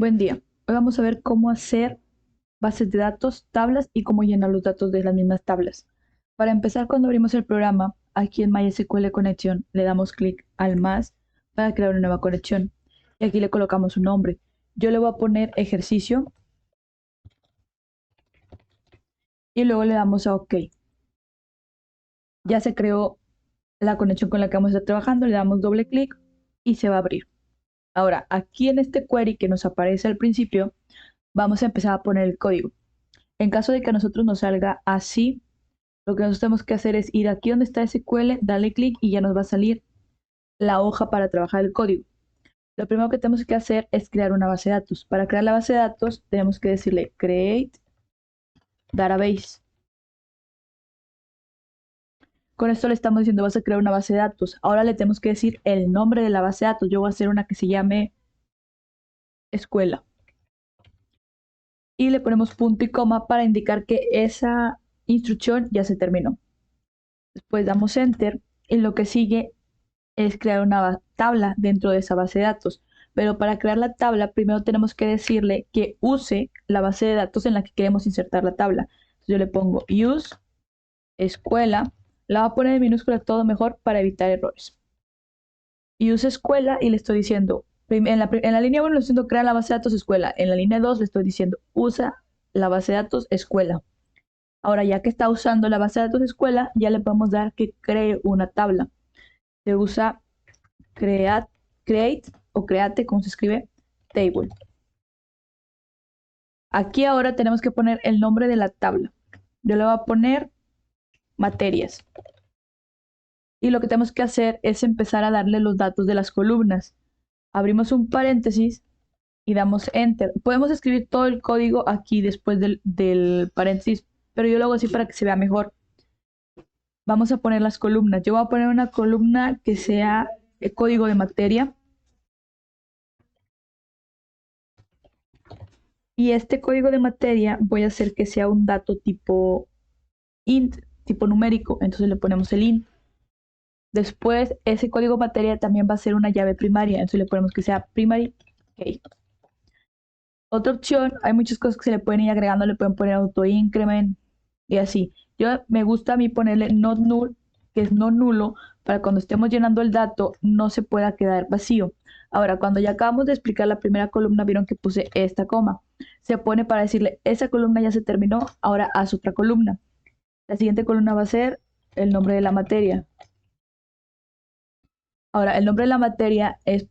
Buen día. Hoy vamos a ver cómo hacer bases de datos, tablas y cómo llenar los datos de las mismas tablas. Para empezar, cuando abrimos el programa, aquí en MySQL Conexión le damos clic al más para crear una nueva conexión. Y aquí le colocamos un nombre. Yo le voy a poner ejercicio y luego le damos a OK. Ya se creó la conexión con la que vamos a estar trabajando, le damos doble clic y se va a abrir. Ahora, aquí en este query que nos aparece al principio, vamos a empezar a poner el código. En caso de que a nosotros nos salga así, lo que nosotros tenemos que hacer es ir aquí donde está SQL, darle clic y ya nos va a salir la hoja para trabajar el código. Lo primero que tenemos que hacer es crear una base de datos. Para crear la base de datos tenemos que decirle create database. Con esto le estamos diciendo vas a crear una base de datos. Ahora le tenemos que decir el nombre de la base de datos. Yo voy a hacer una que se llame escuela. Y le ponemos punto y coma para indicar que esa instrucción ya se terminó. Después damos enter y lo que sigue es crear una tabla dentro de esa base de datos. Pero para crear la tabla, primero tenemos que decirle que use la base de datos en la que queremos insertar la tabla. Entonces yo le pongo use escuela, la voy a poner en minúscula todo mejor para evitar errores. Use escuela y le estoy diciendo, en la línea 1 le estoy diciendo crea la base de datos escuela, en la línea 2 le estoy diciendo usa la base de datos escuela. Ahora ya que está usando la base de datos escuela, ya le podemos dar que cree una tabla. Se usa create o create, como se escribe, table. Aquí ahora tenemos que poner el nombre de la tabla. Yo le voy a poner materias. Y lo que tenemos que hacer es empezar a darle los datos de las columnas. Abrimos un paréntesis y damos enter. Podemos escribir todo el código aquí después del paréntesis, pero yo lo hago así para que se vea mejor. Vamos a poner las columnas. Yo voy a poner una columna que sea el código de materia. Y este código de materia voy a hacer que sea un dato tipo int, tipo numérico. Entonces le ponemos el int. Después ese código materia también va a ser una llave primaria. Entonces le ponemos que sea primary key. Otra opción, hay muchas cosas que se le pueden ir agregando. Le pueden poner auto increment y así. Me gusta a mí ponerle not null, que es no nulo, para cuando estemos llenando el dato no se pueda quedar vacío. Ahora, cuando ya acabamos de explicar la primera columna, vieron que puse esta coma. Se pone para decirle, esa columna ya se terminó, ahora haz otra columna. La siguiente columna va a ser el nombre de la materia. Ahora, el nombre de la materia es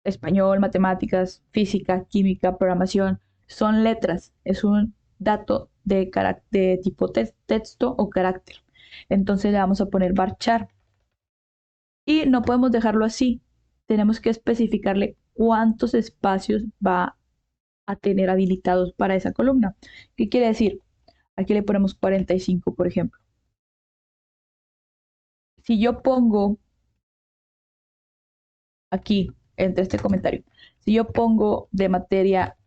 español, matemáticas, física, química, programación. Son letras, es un dato de tipo texto o carácter. Entonces le vamos a poner varchar. Y no podemos dejarlo así. Tenemos que especificarle cuántos espacios va a tener habilitados para esa columna. ¿Qué quiere decir? Aquí le ponemos 45, por ejemplo. Si yo pongo aquí, entre este comentario, si yo pongo de materia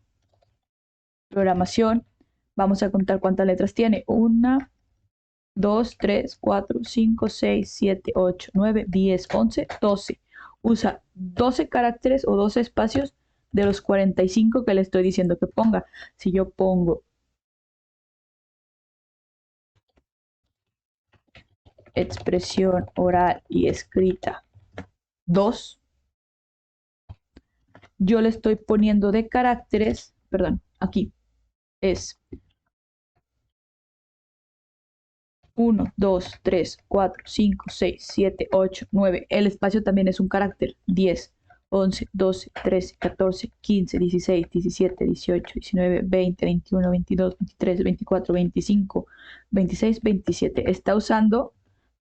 programación, vamos a contar cuántas letras tiene. 1, 2, 3, 4, 5, 6, 7, 8, 9, 10, 11, 12. Usa 12 caracteres o 12 espacios de los 45 que le estoy diciendo que ponga. Si yo pongo expresión oral y escrita 2, yo le estoy poniendo de caracteres, perdón, aquí es 1, 2, 3, 4, 5, 6, 7, 8, 9. El espacio también es un carácter. 10, 11, 12, 13, 14, 15, 16, 17, 18, 19, 20, 21, 22, 23, 24, 25, 26, 27. Está usando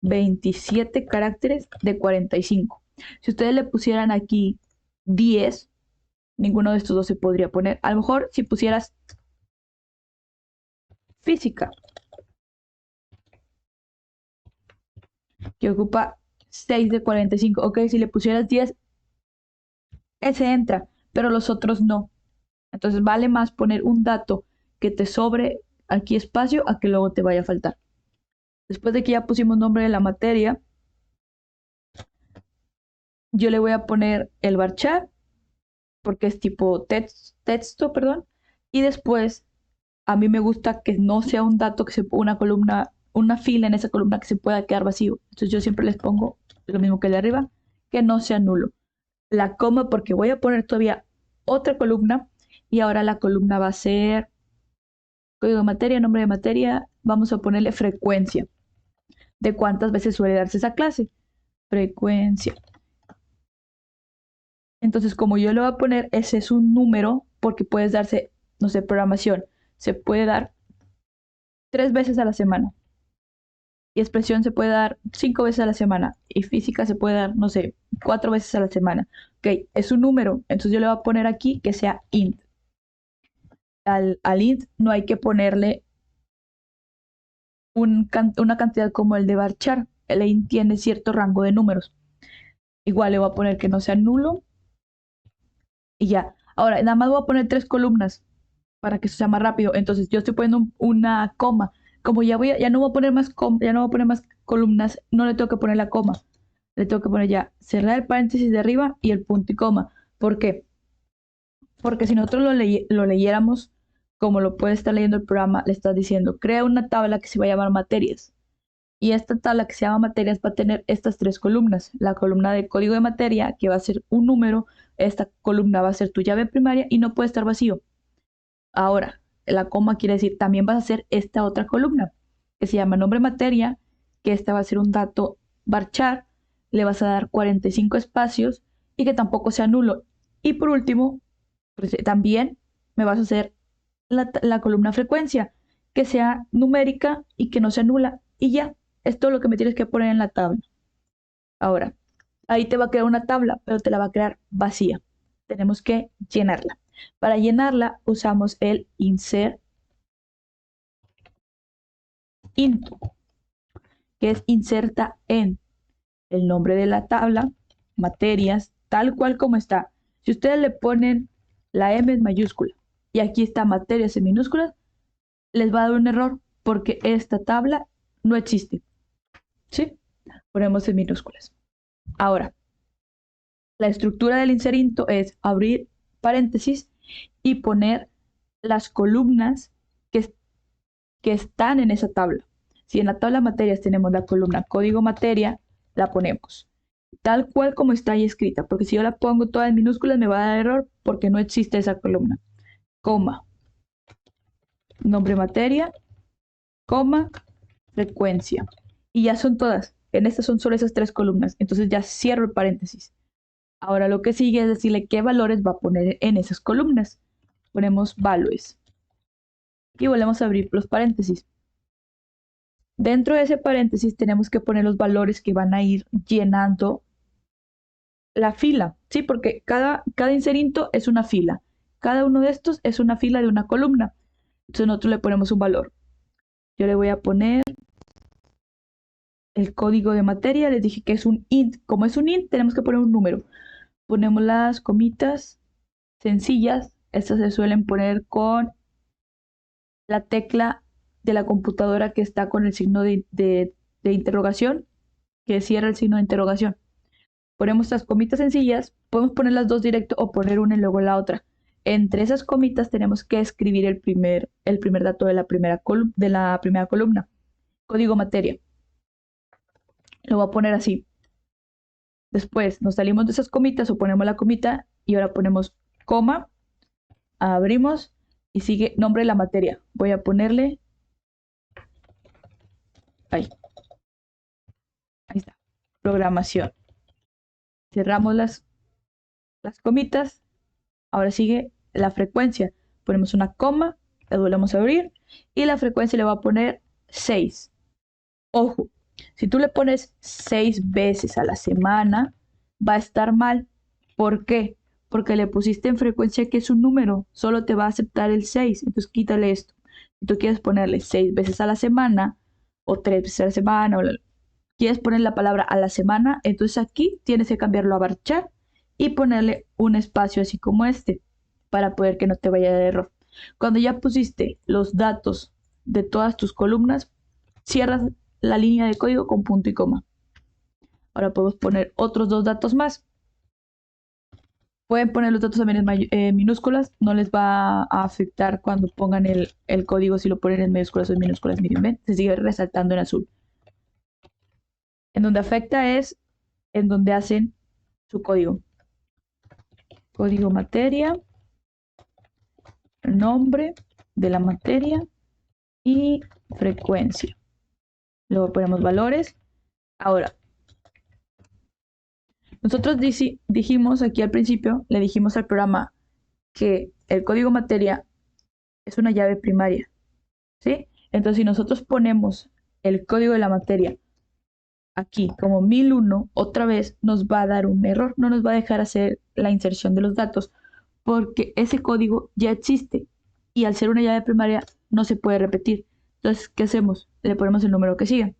27 caracteres de 45. Si ustedes le pusieran aquí 10, ninguno de estos dos se podría poner. A lo mejor si pusieras física, que ocupa 6 de 45. Ok, si le pusieras 10, ese entra, pero los otros no. Entonces vale más poner un dato que te sobre aquí espacio a que luego te vaya a faltar. Después de que ya pusimos nombre de la materia, yo le voy a poner el varchar porque es tipo texto, perdón. Y después, a mí me gusta que no sea un dato, que una columna, una fila en esa columna que se pueda quedar vacío. Entonces yo siempre les pongo lo mismo que el de arriba, que no sea nulo. La coma porque voy a poner todavía otra columna y ahora la columna va a ser código de materia, nombre de materia, vamos a ponerle frecuencia de cuántas veces suele darse esa clase. Frecuencia. Entonces, como yo le voy a poner, ese es un número porque puedes darse, no sé, programación. Se puede dar 3 veces a la semana. Y expresión se puede dar 5 veces a la semana. Y física se puede dar, no sé, 4 veces a la semana. Ok, es un número. Entonces yo le voy a poner aquí que sea int. Al int no hay que ponerle una cantidad como el de varchar. El int tiene cierto rango de números. Igual le voy a poner que no sea nulo. Y ya. Ahora, nada más voy a poner 3 columnas para que eso sea más rápido. Entonces yo estoy poniendo una coma. Como ya no voy a poner ya no voy a poner más columnas, no le tengo que poner la coma. Le tengo que poner ya cerrar el paréntesis de arriba y el punto y coma. ¿Por qué? Porque si nosotros lo leyéramos como lo puede estar leyendo el programa, le estás diciendo, crea una tabla que se va a llamar materias. Y esta tabla que se llama materias va a tener estas 3 columnas. La columna de código de materia, que va a ser un número. Esta columna va a ser tu llave primaria y no puede estar vacío. Ahora, la coma quiere decir también vas a hacer esta otra columna que se llama nombre materia, que esta va a ser un dato varchar, le vas a dar 45 espacios y que tampoco sea nulo. Y por último, pues, también me vas a hacer la columna frecuencia, que sea numérica y que no sea nula. Y ya, es todo lo que me tienes que poner en la tabla. Ahora, ahí te va a quedar una tabla, pero te la va a quedar vacía. Tenemos que llenarla. Para llenarla usamos el insert into, que es inserta en el nombre de la tabla, materias, tal cual como está. Si ustedes le ponen la M en mayúscula y aquí está materias en minúsculas, les va a dar un error porque esta tabla no existe. ¿Sí? Ponemos en minúsculas. Ahora, la estructura del insert into es abrir paréntesis y poner las columnas que, que están en esa tabla. Si en la tabla materias tenemos la columna código materia, la ponemos tal cual como está ahí escrita, porque si yo la pongo toda en minúsculas me va a dar error porque no existe esa columna. Coma, nombre materia, coma, frecuencia. Y ya son todas. En estas son solo esas 3 columnas. Entonces ya cierro el paréntesis. Ahora lo que sigue es decirle qué valores va a poner en esas columnas. Ponemos values. Y volvemos a abrir los paréntesis. Dentro de ese paréntesis tenemos que poner los valores que van a ir llenando la fila, ¿sí? Porque cada inserinto es una fila. Cada uno de estos es una fila de una columna. Entonces nosotros le ponemos un valor. Yo le voy a poner el código de materia. Les dije que es un int. Como es un int, tenemos que poner un número. Ponemos las comitas sencillas. Estas se suelen poner con la tecla de la computadora que está con el signo de interrogación, que cierra el signo de interrogación. Ponemos estas comitas sencillas, podemos poner las dos directo o poner una y luego la otra. Entre esas comitas tenemos que escribir el primer dato de la primera columna. Código materia. Lo voy a poner así. Después nos salimos de esas comitas o ponemos la comita y ahora ponemos coma, abrimos y sigue nombre de la materia. Voy a ponerle ahí. Ahí está. Programación. Cerramos las comitas. Ahora sigue la frecuencia. Ponemos una coma, la volvemos a abrir y la frecuencia le va a poner 6. Ojo, si tú le pones 6 veces a la semana, va a estar mal. ¿Por qué? Porque le pusiste en frecuencia que es un número, solo te va a aceptar el 6. Entonces quítale esto. Si tú quieres ponerle 6 veces a la semana o 3 veces a la semana, quieres poner la palabra a la semana, entonces aquí tienes que cambiarlo a varchar y ponerle un espacio así como este para poder que no te vaya de error. Cuando ya pusiste los datos de todas tus columnas, cierras la línea de código con punto y coma. Ahora podemos poner otros 2 datos más. Pueden poner los datos también en minúsculas, no les va a afectar cuando pongan el código si lo ponen en mayúsculas o en minúsculas. Miren, ven, se sigue resaltando en azul. En donde afecta es en donde hacen su código. Código materia, nombre de la materia y frecuencia. Luego ponemos valores. Ahora, nosotros dijimos aquí al principio, le dijimos al programa que el código materia es una llave primaria, ¿sí? Entonces, si nosotros ponemos el código de la materia aquí como 1001, otra vez nos va a dar un error, no nos va a dejar hacer la inserción de los datos, porque ese código ya existe y al ser una llave primaria no se puede repetir. Entonces, ¿qué hacemos? Le ponemos el número que sigue.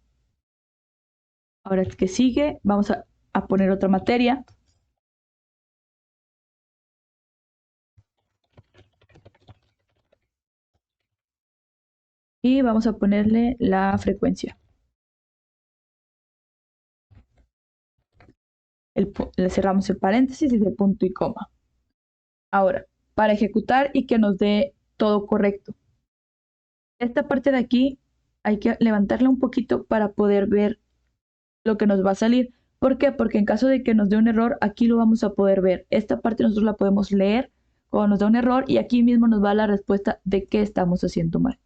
Ahora el que sigue, vamos a poner otra materia. Y vamos a ponerle la frecuencia. Le cerramos el paréntesis y el punto y coma. Ahora, para ejecutar y que nos dé todo correcto. Esta parte de aquí hay que levantarla un poquito para poder ver lo que nos va a salir. ¿Por qué? Porque en caso de que nos dé un error, aquí lo vamos a poder ver. Esta parte nosotros la podemos leer cuando nos da un error y aquí mismo nos va la respuesta de qué estamos haciendo mal.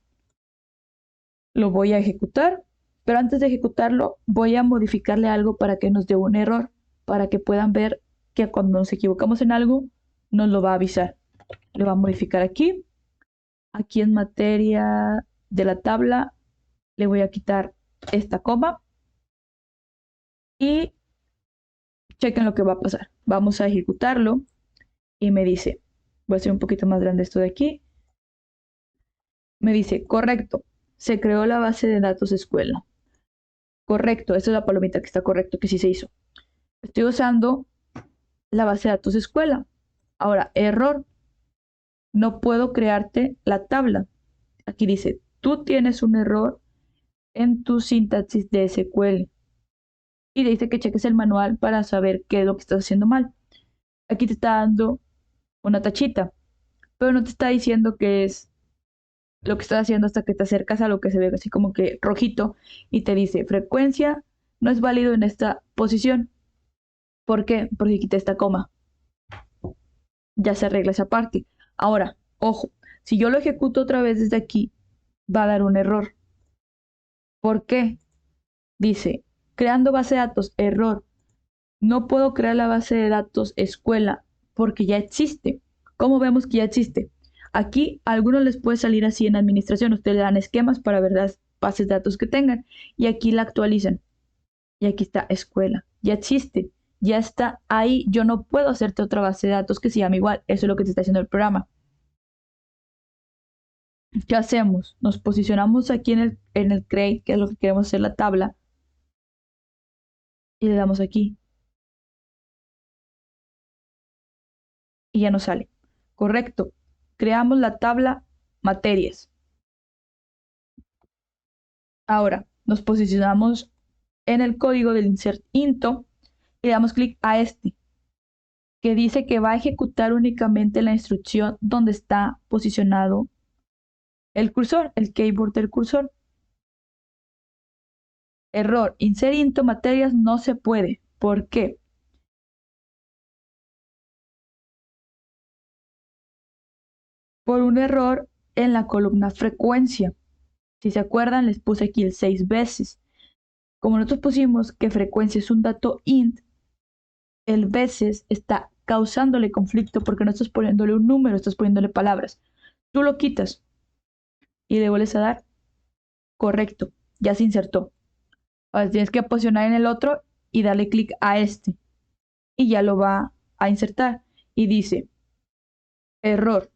Lo voy a ejecutar, pero antes de ejecutarlo voy a modificarle algo para que nos dé un error, para que puedan ver que cuando nos equivocamos en algo, nos lo va a avisar. Le voy a modificar aquí. Aquí en materia de la tabla le voy a quitar esta coma y chequen lo que va a pasar. Vamos a ejecutarlo y me dice, voy a hacer un poquito más grande esto de aquí. Me dice, correcto, se creó la base de datos escuela. Correcto, esa es la palomita que está correcto, que sí se hizo. Estoy usando la base de datos escuela. Ahora, error, no puedo crearte la tabla. Aquí dice, tú tienes un error en tu sintaxis de SQL. Y dice que cheques el manual para saber qué es lo que estás haciendo mal. Aquí te está dando una tachita, pero no te está diciendo qué es lo que estás haciendo hasta que te acercas a lo que se ve así como que rojito y te dice frecuencia no es válido en esta posición. ¿Por qué? Porque quité esta coma. Ya se arregla esa parte. Ahora, ojo, si yo lo ejecuto otra vez desde aquí, va a dar un error. ¿Por qué? Dice, creando base de datos, error. No puedo crear la base de datos escuela porque ya existe. ¿Cómo vemos que ya existe? Aquí a algunos les puede salir así en administración. Ustedes le dan esquemas para ver las bases de datos que tengan y aquí la actualizan. Y aquí está escuela. Ya existe. Ya está ahí. Yo no puedo hacerte otra base de datos que se llame igual. Eso es lo que te está haciendo el programa. ¿Qué hacemos? Nos posicionamos aquí en el create, que es lo que queremos hacer la tabla. Y le damos aquí. Y ya nos sale. Correcto. Creamos la tabla materias. Ahora nos posicionamos en el código del insert into y le damos clic a este que dice que va a ejecutar únicamente la instrucción donde está posicionado el cursor, el keyboard del cursor. Error, insert into materias no se puede. ¿Por qué? Por un error en la columna frecuencia. Si se acuerdan, les puse aquí el 6 veces. Como nosotros pusimos que frecuencia es un dato int, el veces está causándole conflicto porque no estás poniéndole un número, estás poniéndole palabras. Tú lo quitas y le vuelves a dar correcto, ya se insertó. Ahora tienes que posicionar en el otro y darle clic a este y ya lo va a insertar. Y dice, error.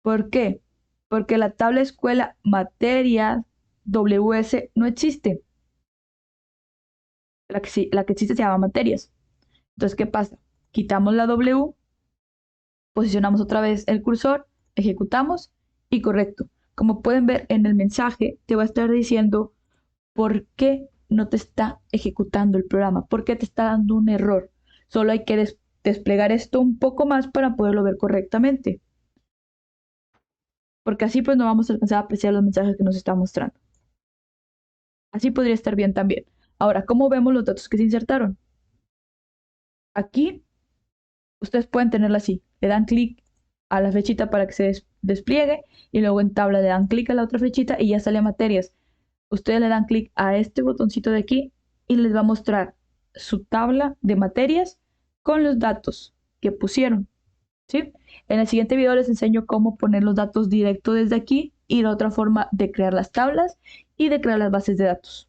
¿Por qué? Porque la tabla escuela materias WS no existe. La que existe se llama materias. Entonces, ¿qué pasa? Quitamos la W, posicionamos otra vez el cursor, ejecutamos y correcto. Como pueden ver en el mensaje, te va a estar diciendo por qué no te está ejecutando el programa, por qué te está dando un error. Solo hay que desplegar esto un poco más para poderlo ver correctamente. Porque así pues no vamos a alcanzar a apreciar los mensajes que nos está mostrando. Así podría estar bien también. Ahora, ¿cómo vemos los datos que se insertaron? Aquí, ustedes pueden tenerla así. Le dan clic a la flechita para que se despliegue y luego en tabla le dan clic a la otra flechita y ya sale materias. Ustedes le dan clic a este botoncito de aquí y les va a mostrar su tabla de materias con los datos que pusieron. ¿Sí? En el siguiente video les enseño cómo poner los datos directo desde aquí y la otra forma de crear las tablas y de crear las bases de datos.